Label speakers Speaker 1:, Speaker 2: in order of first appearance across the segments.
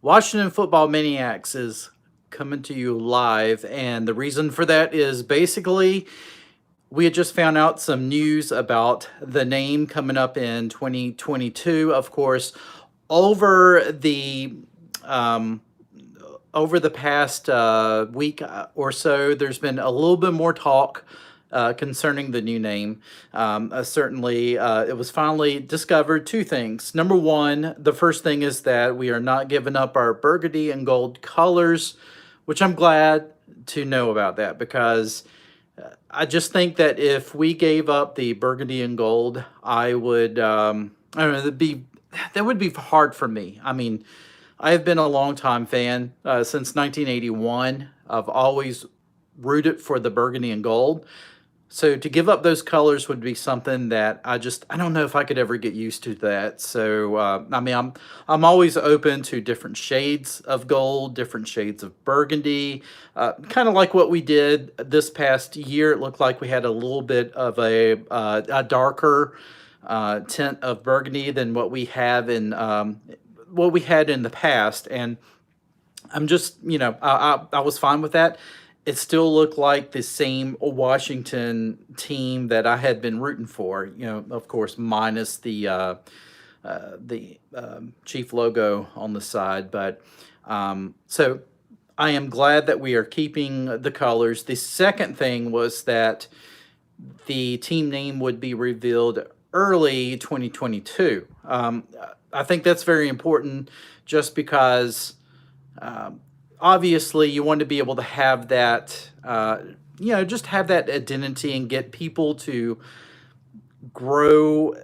Speaker 1: Washington Football Maniacs is coming to you live, and the reason for that is basically we had just found out some news about the name coming up in 2022. Of course, over the um, over the past week or so, there's been a little bit more talk concerning the new name. Certainly, it was finally discovered two things. Number one, the first thing is that we are not giving up our burgundy and gold colors, which I'm glad to know about that because I just think that if we gave up the burgundy and gold, I would, I don't know, that would be hard for me. I mean, I have been a longtime fan since 1981. I've always rooted for the burgundy and gold. So to give up those colors would be something that I don't know if I could ever get used to that. So I mean I'm always open to different shades of gold, different shades of burgundy, kind of like what we did this past year. It looked like we had a little bit of a darker tint of burgundy than what we had in the past, and I'm just, I was fine with that. It still looked like the same Washington team that I had been rooting for. Of course, minus the chief logo on the side. But so I am glad that we are keeping the colors. The second thing was that the team name would be revealed early 2022. I think that's very important just because obviously you want to be able to have that, just have that identity and get people to grow,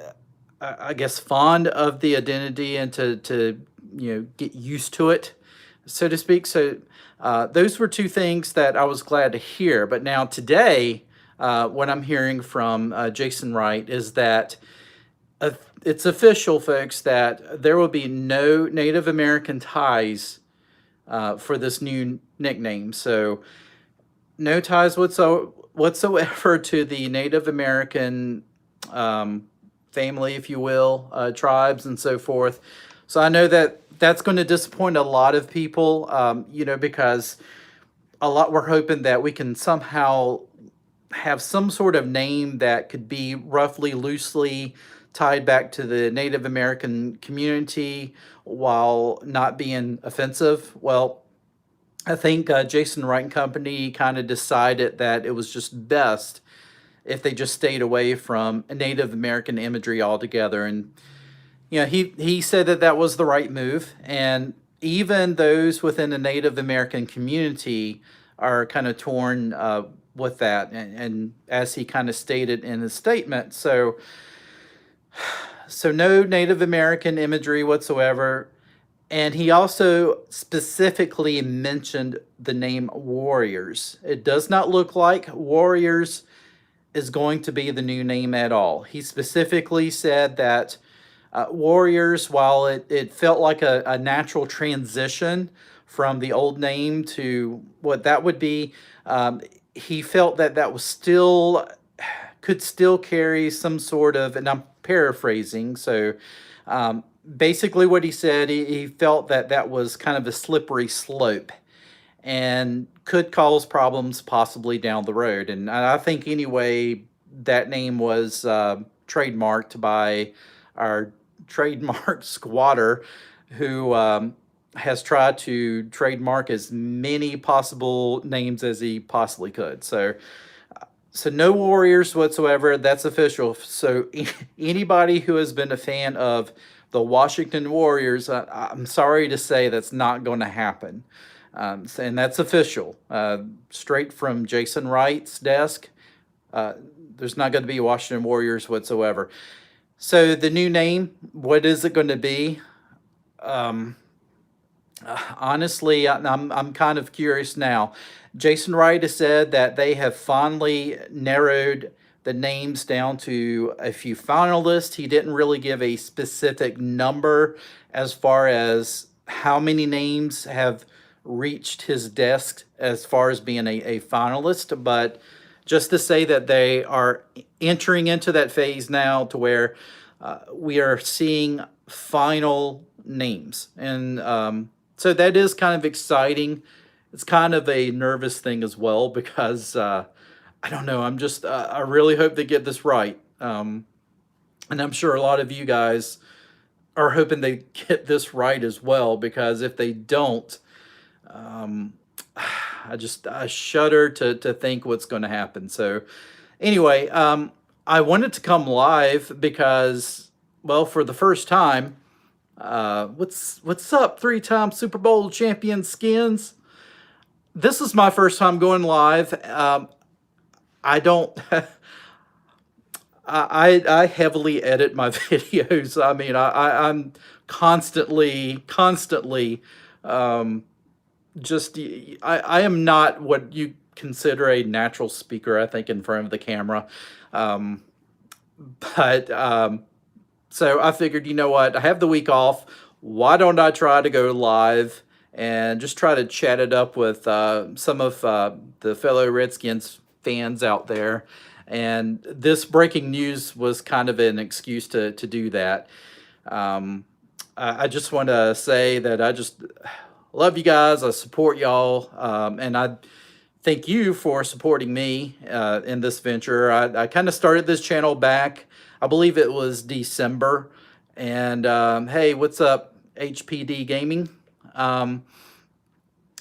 Speaker 1: I guess, fond of the identity and to get used to it, so to speak. So those were two things that I was glad to hear. But now today, what I'm hearing from Jason Wright is that uh, it's official, folks, that there will be no Native American ties for this new nickname. So no ties whatsoever to the Native American family, if you will, tribes and so forth. So I know that that's going to disappoint a lot of people, because a lot we're hoping that we can somehow have some sort of name that could be roughly loosely tied back to the Native American community while not being offensive. Well, I think Jason Wright and Company kind of decided that it was just best if they just stayed away from Native American imagery altogether. And he said that that was the right move. And even those within the Native American community are kind of torn with that. And as he kind of stated in his statement, so no Native American imagery whatsoever. And he also specifically mentioned the name Warriors. It does not look like Warriors is going to be the new name at all. He specifically said that Warriors, while it felt like a natural transition from the old name to what that would be, he felt that that was still could still carry some sort of, and I'm paraphrasing, so basically what he said, he felt that that was kind of a slippery slope and could cause problems possibly down the road. And I think anyway, that name was trademarked by our trademark squatter who has tried to trademark as many possible names as he possibly could. So no Warriors whatsoever. That's official. So anybody who has been a fan of the Washington Warriors, I'm sorry to say that's not going to happen. And that's official, straight from Jason Wright's desk. There's not going to be Washington Warriors whatsoever. So the new name, what is it going to be? Honestly, I'm kind of curious now. Jason Wright has said that they have finally narrowed the names down to a few finalists. He didn't really give a specific number as far as how many names have reached his desk as far as being a finalist, but just to say that they are entering into that phase now to where we are seeing final names. And So that is kind of exciting. It's kind of a nervous thing as well because I don't know. I really hope they get this right. And I'm sure a lot of you guys are hoping they get this right as well, because if they don't, um, I shudder to think what's going to happen. So anyway, I wanted to come live because, well, for the first time, what's up, three-time Super Bowl champion Skins? This is my first time going live. I don't. I heavily edit my videos. I mean, I'm constantly, um, I am not what you consider a natural speaker, I think, in front of the camera. Um, but So I figured, you know what, I have the week off. Why don't I try to go live and just try to chat it up with some of the fellow Redskins fans out there? And this breaking news was kind of an excuse to do that. Um, I just want to say that I just love you guys. I support y'all. And I thank you for supporting me in this venture. I kind of started this channel back, I believe it was December. And hey, what's up, HPD Gaming? Um,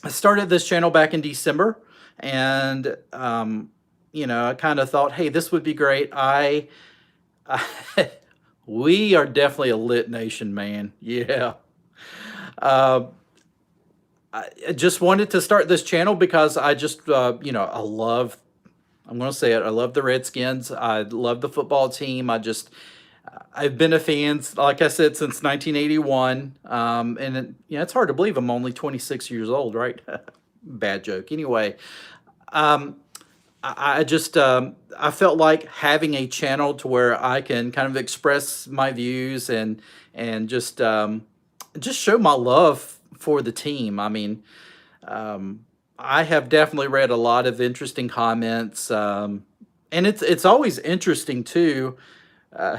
Speaker 1: I started this channel back in December, and I kind of thought, hey, this would be great. We are definitely a lit nation, man. Yeah. Uh, I just wanted to start this channel because I just, I love, I'm going to say it, I love the Redskins. I love the football team. I've been a fan, like I said, since 1981. It's hard to believe I'm only 26 years old, right? Bad joke. Anyway, um, I felt like having a channel to where I can kind of express my views and just show my love for the team. I mean, I have definitely read a lot of interesting comments, and it's always interesting too. Uh,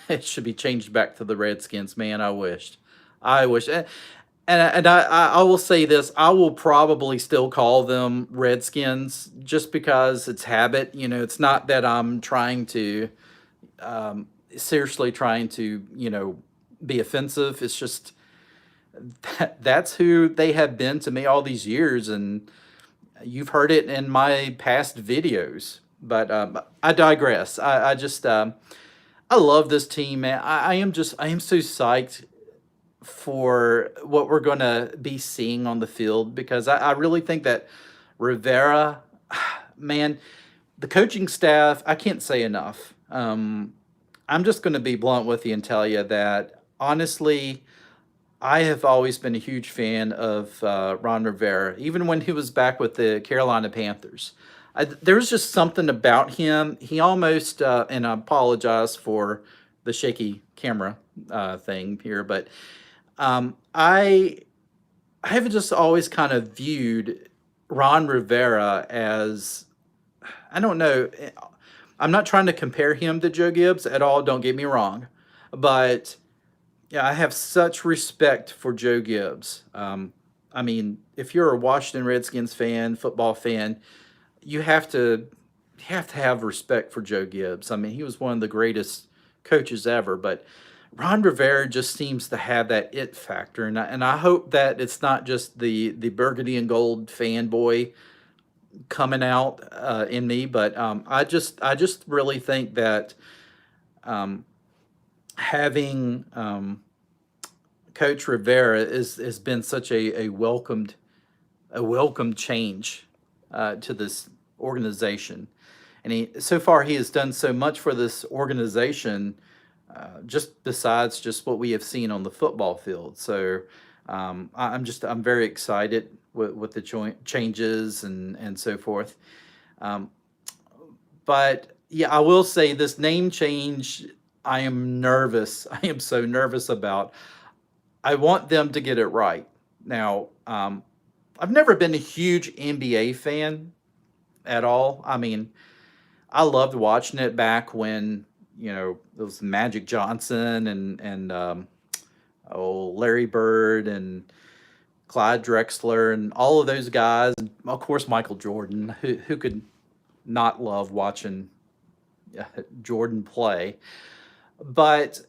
Speaker 1: it should be changed back to the Redskins, man. I wish. I will say this: I will probably still call them Redskins just because it's habit. It's not that I'm trying to seriously trying to be offensive. It's just that's who they have been to me all these years, and you've heard it in my past videos. But I digress. I love this team, man. I am so psyched for what we're going to be seeing on the field, because I really think that Rivera, man, the coaching staff, I can't say enough. I'm just going to be blunt with you and tell you that honestly, I have always been a huge fan of Ron Rivera, even when he was back with the Carolina Panthers. There was just something about him. He almost, and I apologize for the shaky camera thing here, but I have just always kind of viewed Ron Rivera as, I don't know, I'm not trying to compare him to Joe Gibbs at all, don't get me wrong, but yeah, I have such respect for Joe Gibbs. I mean, if you're a Washington Redskins fan, football fan, you have respect for Joe Gibbs. I mean, he was one of the greatest coaches ever, but Ron Rivera just seems to have that it factor, and I hope that it's not just the burgundy and gold fanboy coming out in me, but I just really think that um, having Coach Rivera has been such a welcomed change to this organization, and so far he has done so much for this organization, just besides just what we have seen on the football field. So I'm very excited with the joint changes and so forth. Um, but yeah, I will say this name change, I am nervous. I am so nervous about. I want them to get it right. Now, I've never been a huge NBA fan at all. I mean, I loved watching it back when it was Magic Johnson and Larry Bird and Clyde Drexler, and all of those guys. And of course, Michael Jordan. Who could not love watching Jordan play? But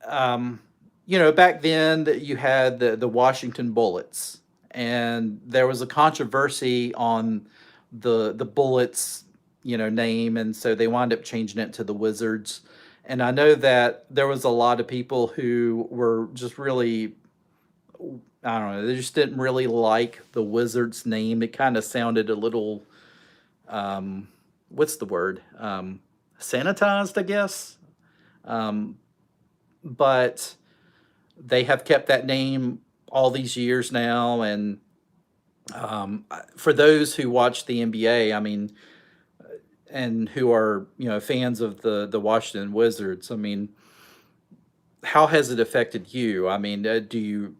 Speaker 1: um, back then you had the Washington Bullets, and there was a controversy on the Bullets, name, and so they wound up changing it to the Wizards. And I know that there was a lot of people who were just really, I don't know, they just didn't really like the Wizards name. It kind of sounded a little, what's the word? Sanitized, I guess. Um, but they have kept that name all these years now. And for those who watch the NBA, I mean, and who are fans of the Washington Wizards, I mean, how has it affected you? I mean, do you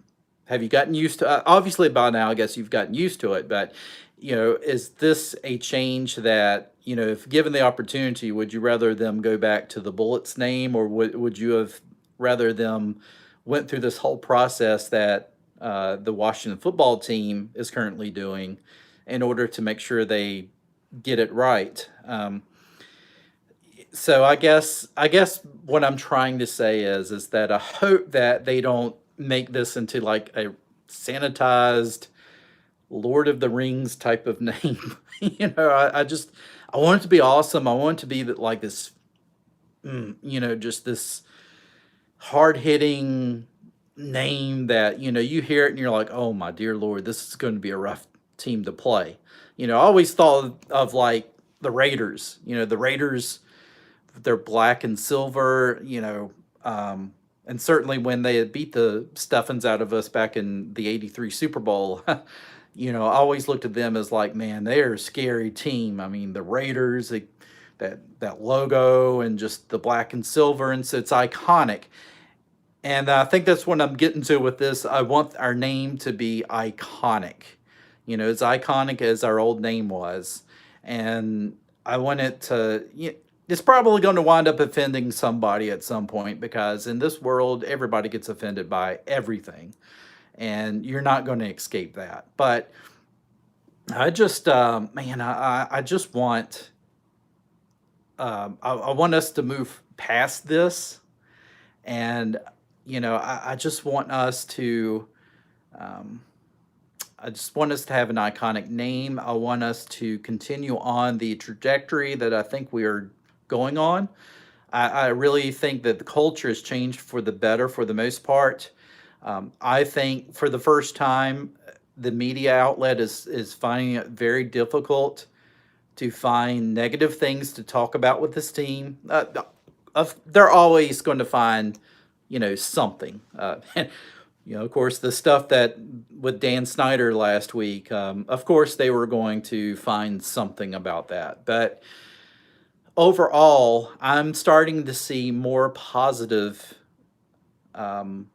Speaker 1: have you gotten used to? Obviously, by now, I guess you've gotten used to it. But is this a change that if given the opportunity, would you rather them go back to the Bullets name, or would you have rather them went through this whole process that the Washington football team is currently doing in order to make sure they get it right? So I guess what I'm trying to say is that I hope that they don't make this into like a sanitized Lord of the Rings type of name. I want it to be awesome. I want it to be like this, just this hard hitting name that you hear it and you're like, oh my dear Lord, this is going to be a rough team to play. I always thought of like the Raiders. The Raiders, they're black and silver. And certainly when they had beat the stuffings out of us back in the '83 Super Bowl, I always looked at them as like, man, they're a scary team. I mean, the Raiders, that logo and just the black and silver, and so it's iconic. And I think that's what I'm getting to with this. I want our name to be iconic, as iconic as our old name was. And I want it to, it's probably going to wind up offending somebody at some point, because in this world, everybody gets offended by everything. And you're not going to escape that. But I just, man, I just want, I want us to move past this. And I just want us to, um, I just want us to have an iconic name. I want us to continue on the trajectory that I think we are going on. I really think that the culture has changed for the better for the most part. I think for the first time, the media outlet is finding it very difficult to find negative things to talk about with this team. They're always going to find, something. Of course, the stuff that with Dan Snyder last week, of course, they were going to find something about that. But overall, I'm starting to see more positive um,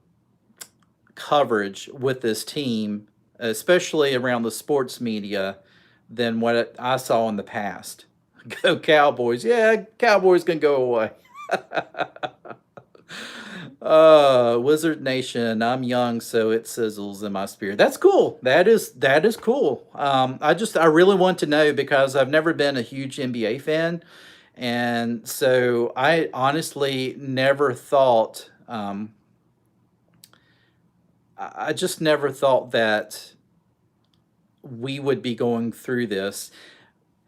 Speaker 1: coverage with this team, especially around the sports media, than what I saw in the past. Go Cowboys. Yeah, Cowboys can go away. Wizard Nation. I'm young, so it sizzles in my spirit. That's cool. That is cool. I really want to know, because I've never been a huge NBA fan, and so I honestly never thought. I just never thought that we would be going through this.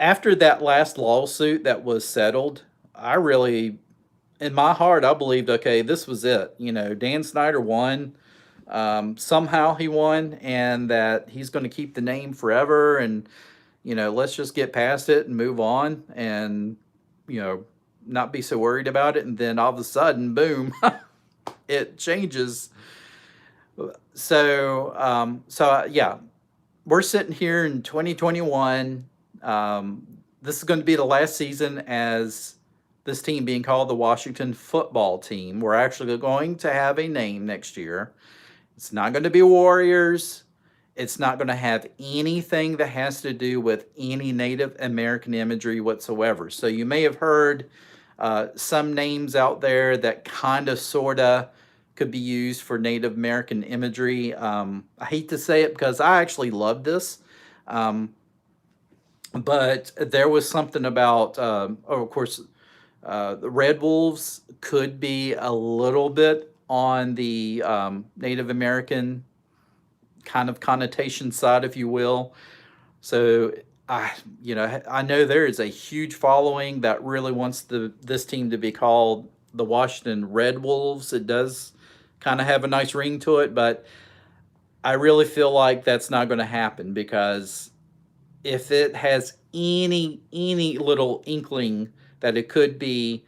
Speaker 1: After that last lawsuit that was settled, I really, in my heart, I believed, okay, this was it. Dan Snyder won. Somehow he won, and that he's going to keep the name forever. And, let's just get past it and move on, and, not be so worried about it. And then all of a sudden, boom, it changes. Yeah, we're sitting here in 2021. This is going to be the last season as this team being called the Washington football team. We're actually going to have a name next year. It's not going to be Warriors. It's not going to have anything that has to do with any Native American imagery whatsoever. So you may have heard some names out there that kind of, sort of could be used for Native American imagery. I hate to say it because I actually love this. Um, but there was something about, oh, of course, the red wolves could be a little bit on the Native American kind of connotation side, if you will. So I, I know there is a huge following that really wants this team to be called the Washington Red Wolves. It does kind of have a nice ring to it, but I really feel like that's not going to happen because if it has any little inkling that it could be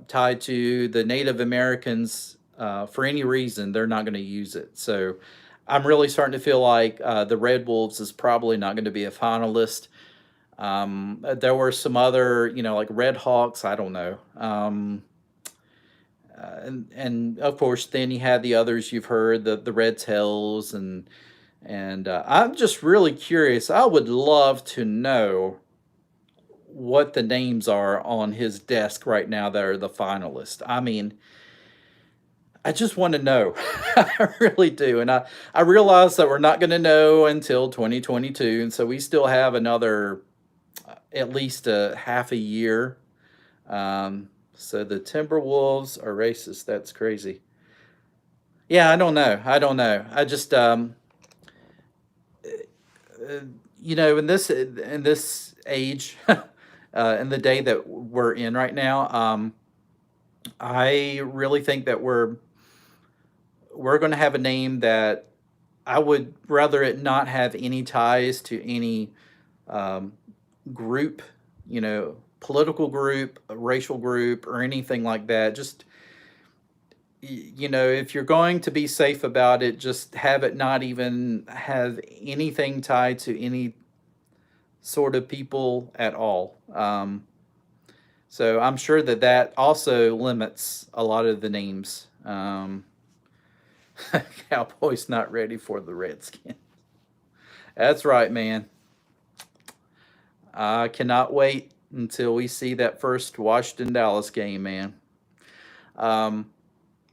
Speaker 1: tied to the Native Americans for any reason, they're not going to use it. So I'm really starting to feel like the Red Wolves is probably not going to be a finalist. There were some other, like Red Hawks. I don't know. And of course, then you had the others you've heard, the Red Tails, and I'm just really curious. I would love to know what the names are on his desk right now that are the finalists. I mean, I just want to know. I really do. And I realize that we're not going to know until 2022. And so we still have another at least a half a year. So the Timberwolves are racist. That's crazy. Yeah, I don't know. I don't know. I just, in this age, in the day that we're in right now, I really think that we're going to have a name that I would rather it not have any ties to any um, group, political group, a racial group, or anything like that. Just, if you're going to be safe about it, just have it not even have anything tied to any sort of people at all. So I'm sure that that also limits a lot of the names. Cowboys not ready for the Redskins. That's right, man. I cannot wait until we see that first Washington Dallas game, man. Um,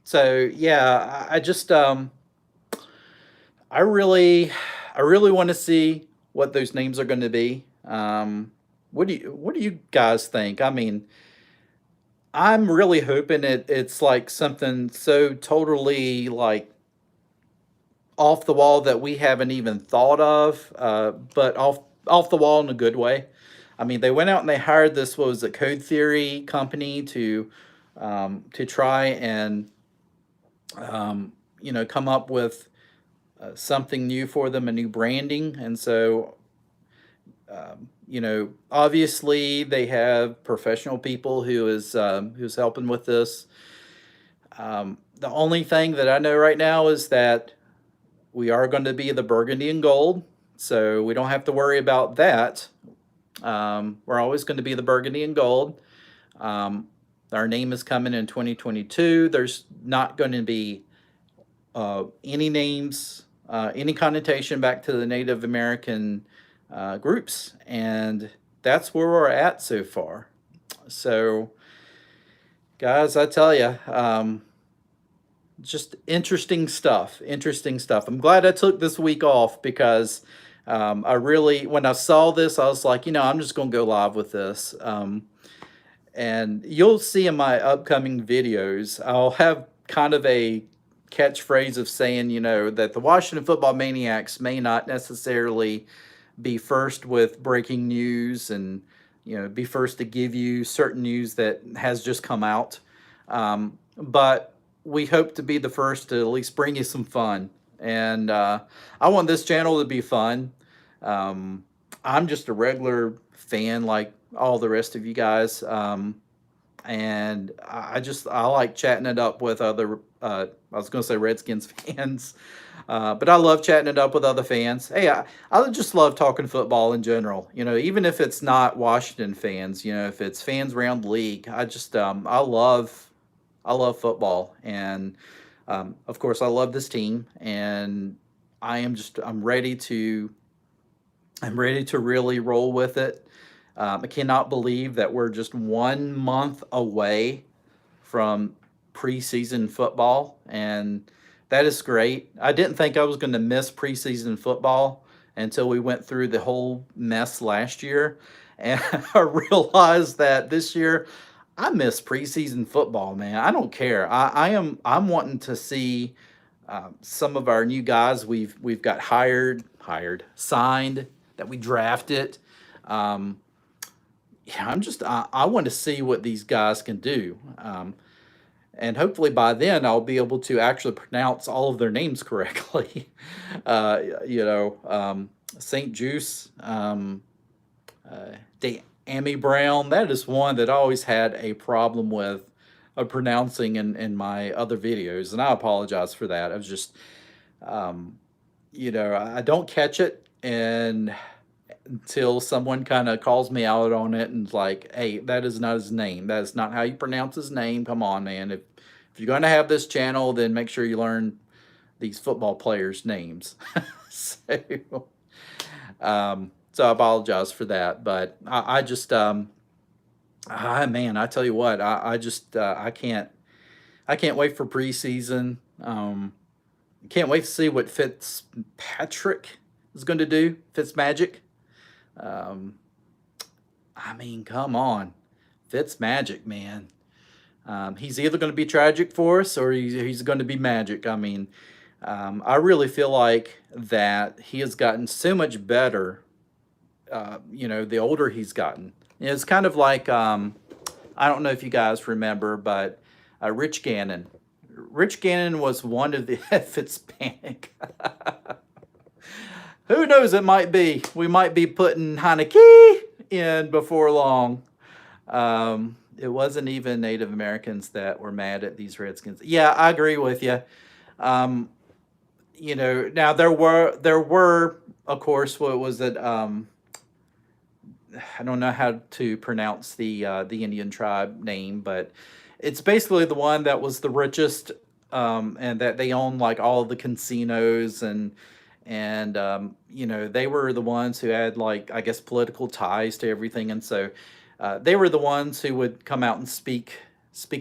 Speaker 1: so yeah, I just I really I really want to see what those names are going to be. What do you guys think? I mean, I'm really hoping it's like something so totally like off the wall that we haven't even thought of, but off the wall in a good way. I mean, they went out and they hired this, what was it, Code Theory company to try and come up with something new for them, a new branding. And so obviously they have professional people who's helping with this. The only thing that I know right now is that we are going to be the burgundy and gold, so we don't have to worry about that. We're always going to be the burgundy and gold. Um, our name is coming in 2022. There's not going to be any names, any connotation back to the Native American groups, and that's where we're at so far. So, guys, I tell you, just interesting stuff. Interesting stuff. I'm glad I took this week off because I really, when I saw this, I was like, I'm just going to go live with this. And you'll see in my upcoming videos, I'll have kind of a catchphrase of saying, that the Washington Football Maniacs may not necessarily be first with breaking news and, be first to give you certain news that has just come out. But we hope to be the first to at least bring you some fun. And I want this channel to be fun. I'm just a regular fan like all the rest of you guys. And I like chatting it up with other, I was going to say Redskins fans, but I love chatting it up with other fans. Hey, I just love talking football in general, even if it's not Washington fans, if it's fans around the league. I love football, and of course I love this team, and I'm ready to really roll with it. I cannot believe that we're just 1 month away from preseason football, and that is great. I didn't think I was going to miss preseason football until we went through the whole mess last year, and I realized that this year I miss preseason football, man. I don't care. I'm wanting to see some of our new guys we've got signed, that we drafted. Um, yeah, I want to see what these guys can do. And hopefully by then I'll be able to actually pronounce all of their names correctly. You know, St. Juice, Amy Brown. That is one that I always had a problem with pronouncing in my other videos, and I apologize for that. I was just, um, you know, I don't catch it, and until someone kind of calls me out on it and is like, "Hey, that is not his name. That is not how you pronounce his name. Come on, man. If you're going to have this channel, then make sure you learn these football players' names." So, so I apologize for that, but I just, man, I tell you what, I just, I can't wait for preseason. Can't wait to see what Fitzpatrick is going to do. Fitzmagic. Um, I mean, come on, Fitzmagic, man. He's either going to be tragic for us or he's going to be magic. I mean, I really feel like that he has gotten so much better. You know, the older he's gotten. It's kind of like I don't know if you guys remember, but Rich Gannon. Rich Gannon was one of the Fitzpanic. Who knows? It might be. We might be putting Heineke in before long. It wasn't even Native Americans that were mad at these Redskins. Yeah, I agree with you. You know, now there were, of course, what was it? I don't know how to pronounce the Indian tribe name, but it's basically the one that was the richest, and that they own like all of the casinos, and you know, they were the ones who had, like, I guess, political ties to everything, and so they were the ones who would come out and speak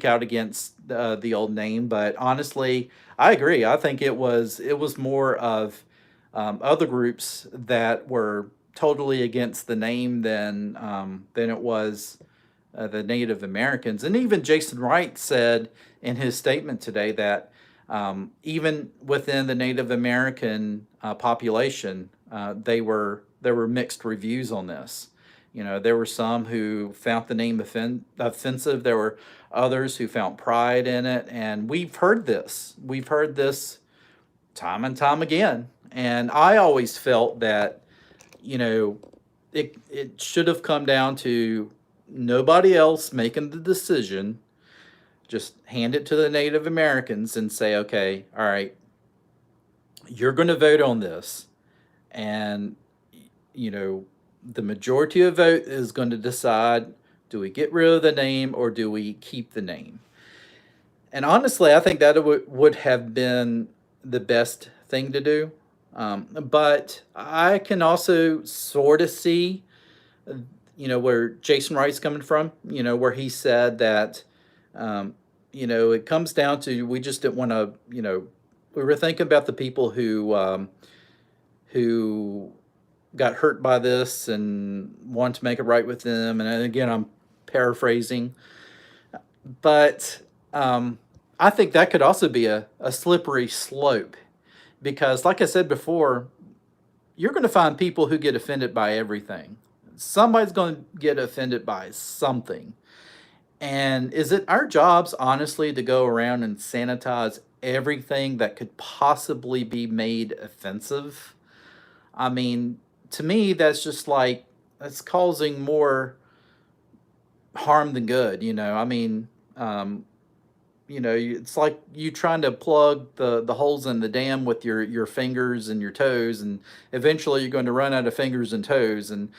Speaker 1: out against the old name. But honestly, I agree. I think it was more of other groups that were totally against the name than it was the Native Americans. And even Jason Wright said in his statement today that even within the Native American population, there were mixed reviews on this. You know, there were some who found the name offensive. There were others who found pride in it, and we've heard this. We've heard this time and time again. And I always felt that, you know, it should have come down to nobody else making the decision. Just hand it to the Native Americans and say, okay, all right, you're going to vote on this. And, you know, the majority of vote is going to decide, do we get rid of the name or do we keep the name? And honestly, I think that would have been the best thing to do. But I can also sort of see, you know, where Jason Wright's coming from, you know, where he said that, you know, it comes down to, we just didn't want to, you know, we were thinking about the people who got hurt by this and want to make it right with them. And again, I'm paraphrasing, but I think that could also be a slippery slope, because like I said before, you're going to find people who get offended by everything. Somebody's going to get offended by something. And is it our jobs, honestly, to go around and sanitize everything that could possibly be made offensive? I mean, to me, that's just like, that's causing more harm than good, you know? I mean, you know, it's like you trying to plug the holes in the dam with your fingers and your toes, and eventually you're going to run out of fingers and toes. And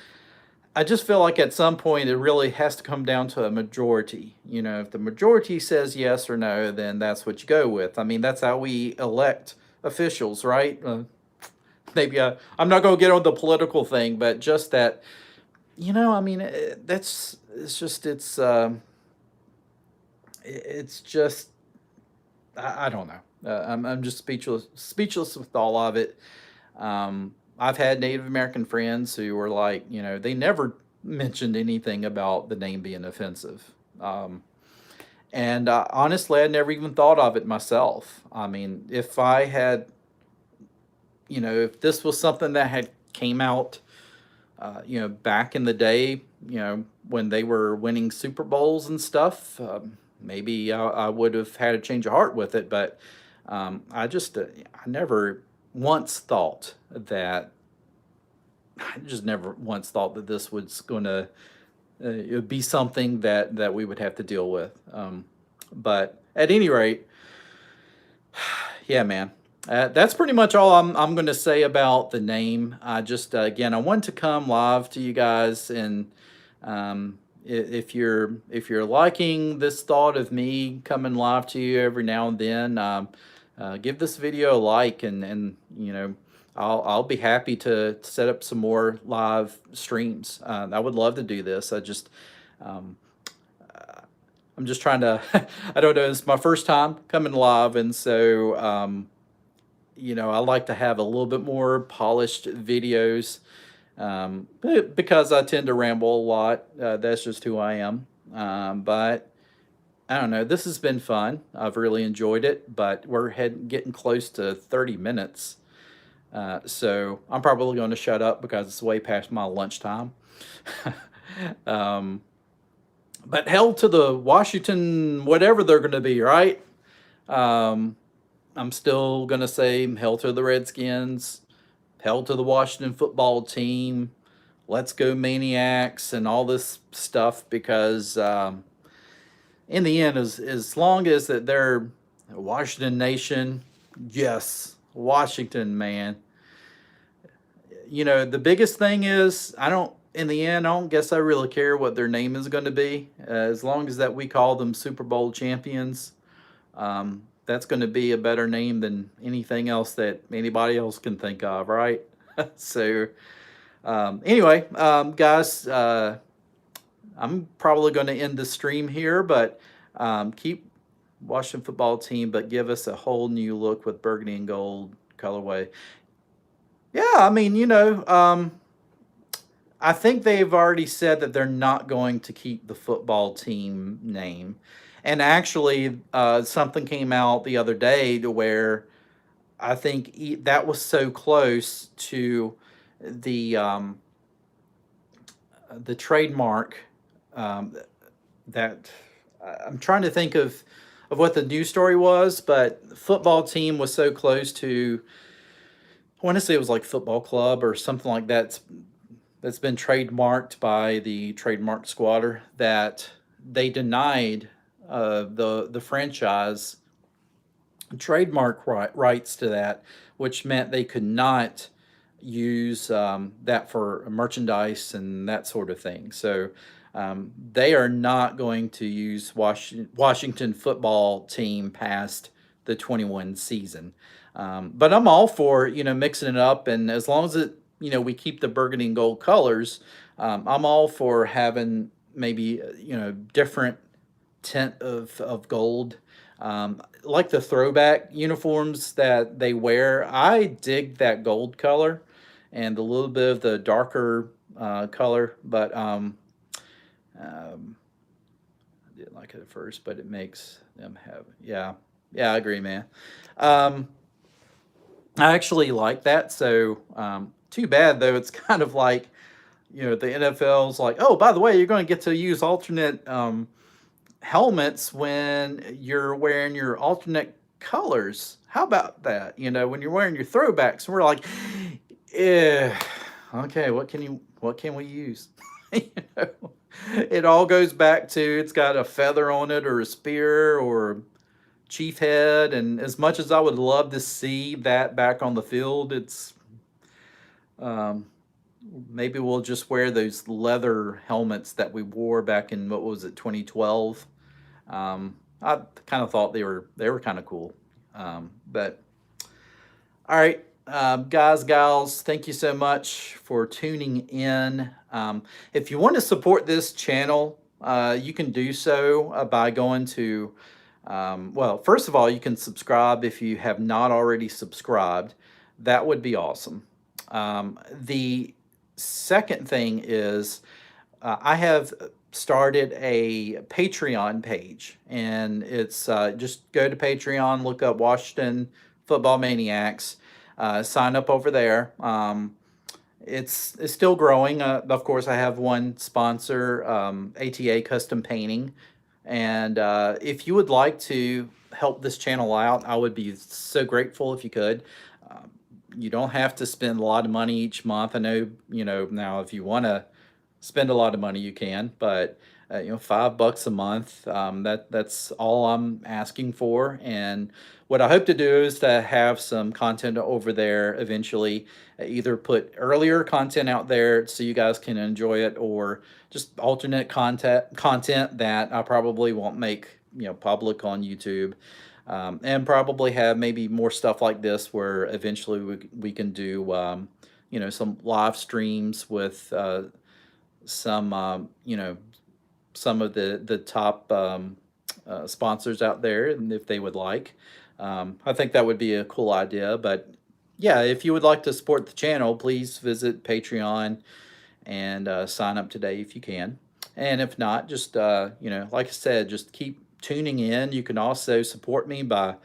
Speaker 1: I just feel like at some point it really has to come down to a majority. You know, if the majority says yes or no, then that's what you go with. I mean, that's how we elect officials, right? Maybe I'm not going to get on the political thing, but just that, you know, I mean, it's just I don't know. I'm just speechless with all of it. I've had Native American friends who were like, they never mentioned anything about the name being offensive. And honestly, I never even thought of it myself. I mean, if I had, if this was something that had came out, back in the day, when they were winning Super Bowls and stuff, maybe I would have had a change of heart with it. But I never once thought that, I just never once thought that this was going to it would be something that we would have to deal with. But at any rate, yeah, man. That's pretty much all I'm going to say about the name. I just again, I wanted to come live to you guys, and if you're liking this thought of me coming live to you every now and then, give this video a like, and I'll be happy to set up some more live streams. I would love to do this. Um, I'm just trying to. I don't know. It's my first time coming live, and so I like to have a little bit more polished videos, because I tend to ramble a lot. That's just who I am. But I don't know. This has been fun. I've really enjoyed it, but we're getting close to 30 minutes. So I'm probably going to shut up because it's way past my lunchtime. um, but hell to the Washington, whatever they're going to be, right? Um, I'm still going to say hell to the Redskins, hell to the Washington football team, let's go Maniacs, and all this stuff, because in the end, as long as that they're Washington Nation, yes, Washington, man. The biggest thing is, in the end, I don't guess I really care what their name is going to be, as long as that we call them Super Bowl champions. That's going to be a better name than anything else that anybody else can think of, right? So, anyway, guys, I'm probably going to end the stream here, but keep Washington football team, but give us a whole new look with burgundy and gold colorway. Yeah, I mean, I think they've already said that they're not going to keep the football team name. And actually, something came out the other day to where I think that was so close to the trademark, that I'm trying to think of what the news story was, but the football team was so close to, I want to say it was like football club or something like that, that's been trademarked by the trademark squatter, that they denied the franchise trademark rights to that, which meant they could not use that for merchandise and that sort of thing. So they are not going to use Washington football team past the 21 season. But I'm all for mixing it up, and as long as we keep the burgundy and gold colors, I'm all for having maybe different tint of gold. Like the throwback uniforms that they wear, I dig that gold color and a little bit of the darker color, but I didn't like it at first, but it makes them have, yeah, I agree, man. I actually like that. So too bad though. It's kind of like the NFL's like, oh, by the way, you're going to get to use alternate helmets when you're wearing your alternate colors. How about that? When you're wearing your throwbacks, and we're like, yeah, okay, what can we use? It all goes back to, it's got a feather on it or a spear or chief head, and as much as I would love to see that back on the field, it's maybe we'll just wear those leather helmets that we wore back in, what was it, 2012. I kind of thought they were kind of cool. But all right, guys, gals, thank you so much for tuning in. If you want to support this channel, you can do so by going to Well, first of all, you can subscribe if you have not already subscribed. That would be awesome. The second thing is I have started a Patreon page, and it's just go to Patreon, look up Washington Football Maniacs, sign up over there. It's still growing. Of course, I have one sponsor, ATA Custom Painting, and if you would like to help this channel out, I would be so grateful if you could. Um, you don't have to spend a lot of money each month. I know, now if you want to spend a lot of money, you can, but $5 a month, that's all I'm asking for. And what I hope to do is to have some content over there eventually, either put earlier content out there so you guys can enjoy it, or just alternate content that I probably won't make public on YouTube. And probably have maybe more stuff like this where eventually we can do some live streams with some of the top sponsors out there, and if they would like. I think that would be a cool idea. But yeah, if you would like to support the channel, please visit Patreon and sign up today if you can. And if not, just like I said, just keep tuning in. You can also support me by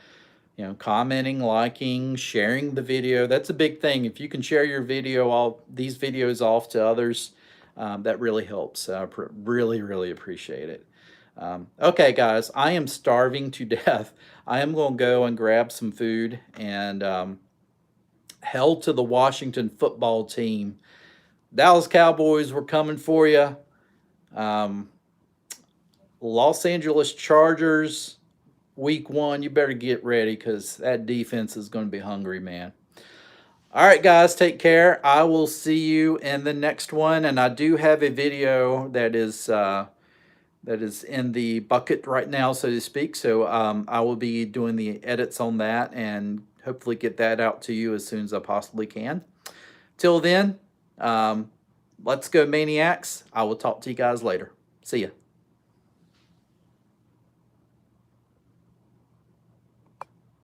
Speaker 1: commenting, liking, sharing the video. That's a big thing. If you can share your video, all these videos off to others, that really helps. I really, really appreciate it. Okay, guys, I am starving to death. I am going to go and grab some food, and hell to the Washington football team. Dallas Cowboys, we're coming for you. Los Angeles Chargers, week 1, you better get ready because that defense is going to be hungry, man. All right, guys, take care. I will see you in the next one. And I do have a video that is in the bucket right now, so to speak. So I will be doing the edits on that and hopefully get that out to you as soon as I possibly can. Till then, let's go Maniacs. I will talk to you guys later. See ya.